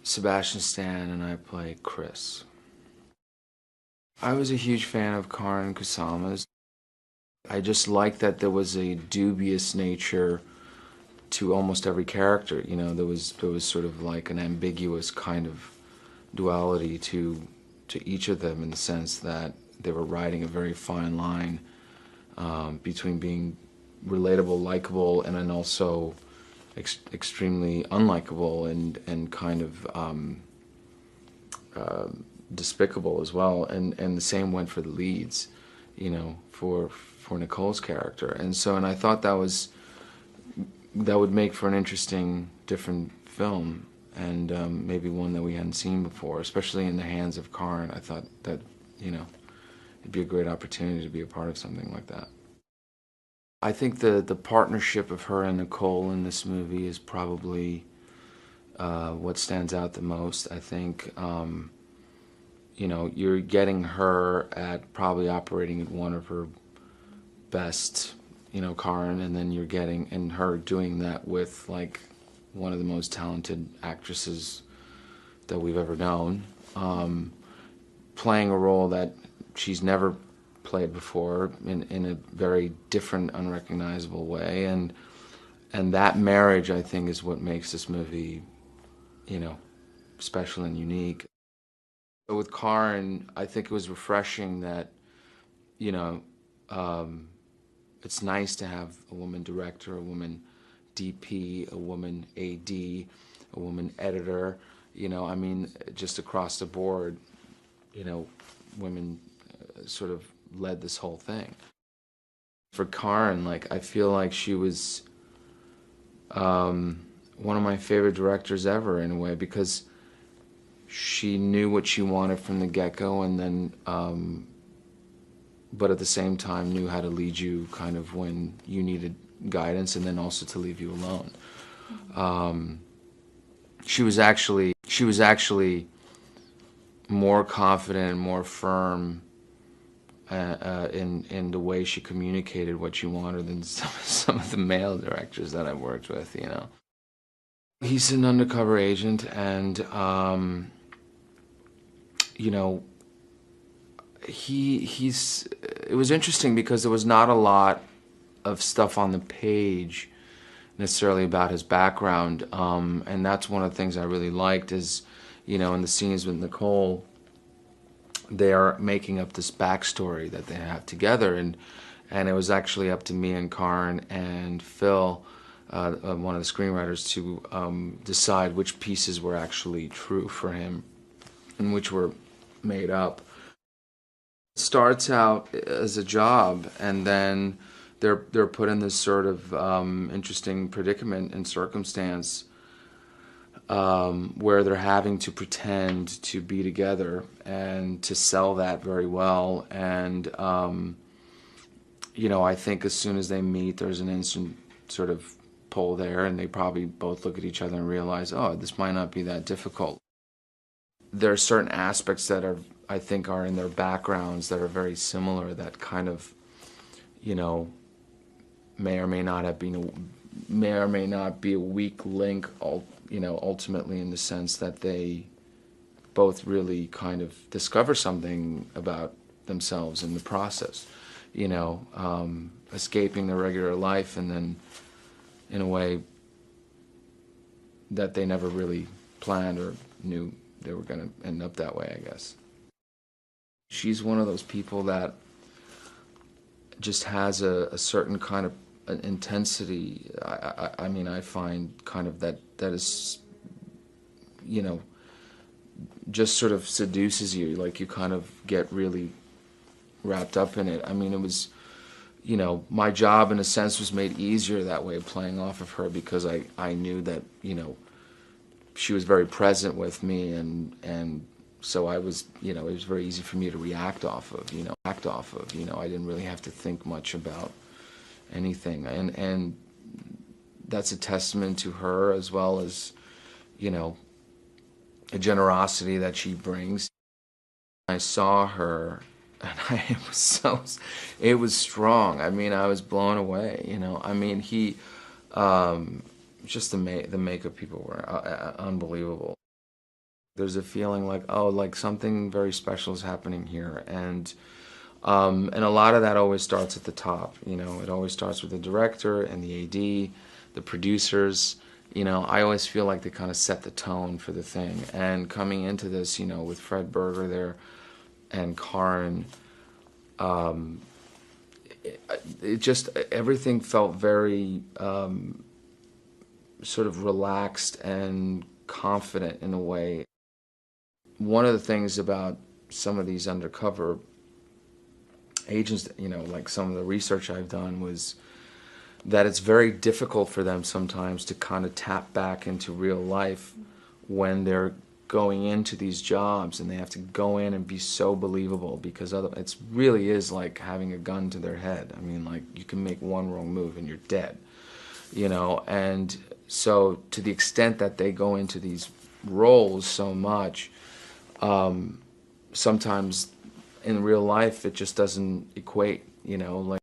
Sebastian Stan, and I play Chris. I was a huge fan of Karen Kusama's. I just liked that there was a dubious nature to almost every character. You know, there was sort of like an ambiguous kind of duality to each of them, in the sense that they were riding a very fine line between being relatable, likable, and then also extremely unlikable and kind of despicable as well. And the same went for the leads, you know, for Nicole's character. And I thought that would make for an interesting, different film, and maybe one that we hadn't seen before, especially in the hands of Karen. I thought that, you know, it'd be a great opportunity to be a part of something like that. I think the partnership of her and Nicole in this movie is probably what stands out the most. I think, you know, you're getting her at probably operating at one of her best, you know, Karen, and then you're getting, and her doing that with like one of the most talented actresses that we've ever known, playing a role that she's never played before in a very different, unrecognizable way, and that marriage, I think, is what makes this movie, you know, special and unique. But with Karen, I think it was refreshing that, you know, it's nice to have a woman director, a woman DP, a woman AD, a woman editor. You know, I mean, just across the board, you know, women sort of led this whole thing. For Karen, like, I feel like she was one of my favorite directors ever, in a way, because she knew what she wanted from the get-go, and then but at the same time knew how to lead you kind of when you needed guidance, and then also to leave you alone. She was actually more confident and more firm in the way she communicated what she wanted than some of the male directors that I've worked with, you know. He's an undercover agent, and you know, it was interesting because there was not a lot of stuff on the page necessarily about his background, and that's one of the things I really liked is, you know, in the scenes with Nicole, they are making up this backstory that they have together, and it was actually up to me and Karen and Phil, one of the screenwriters, to decide which pieces were actually true for him and which were made up. It starts out as a job, and then they're put in this sort of interesting predicament and circumstance where they're having to pretend to be together and to sell that very well. And you know, I think as soon as they meet, there's an instant sort of pull there, and they probably both look at each other and realize, oh, this might not be that difficult. There are certain aspects that are, I think, are in their backgrounds that are very similar, that kind of, you know, may or may not be a weak link, you know, ultimately, in the sense that they both really kind of discover something about themselves in the process, you know, escaping their regular life, and then in a way that they never really planned or knew they were going to end up that way, I guess. She's one of those people that just has a certain kind of an intensity. I mean, I find kind of that is, you know, just sort of seduces you. Like, you kind of get really wrapped up in it. I mean, it was, you know, my job in a sense was made easier that way, playing off of her, because I knew that, you know, she was very present with me, and so I was, you know, it was very easy for me to react off of, you know, I didn't really have to think much about anything, and that's a testament to her, as well as, you know, a generosity that she brings. I saw her, and it was strong. I mean, I was blown away, you know. I mean, just the makeup people were unbelievable. There's a feeling like, oh, like something very special is happening here, and a lot of that always starts at the top. You know, it always starts with the director and the AD, the producers. You know, I always feel like they kind of set the tone for the thing. And coming into this, you know, with Fred Berger there and Karin, it just, everything felt very sort of relaxed and confident in a way. One of the things about some of these undercover agents, you know, like some of the research I've done, was that it's very difficult for them sometimes to kind of tap back into real life when they're going into these jobs, and they have to go in and be so believable, because it really is like having a gun to their head. I mean, like, you can make one wrong move and you're dead, you know. And so to the extent that they go into these roles so much, sometimes in real life it just doesn't equate, you know, like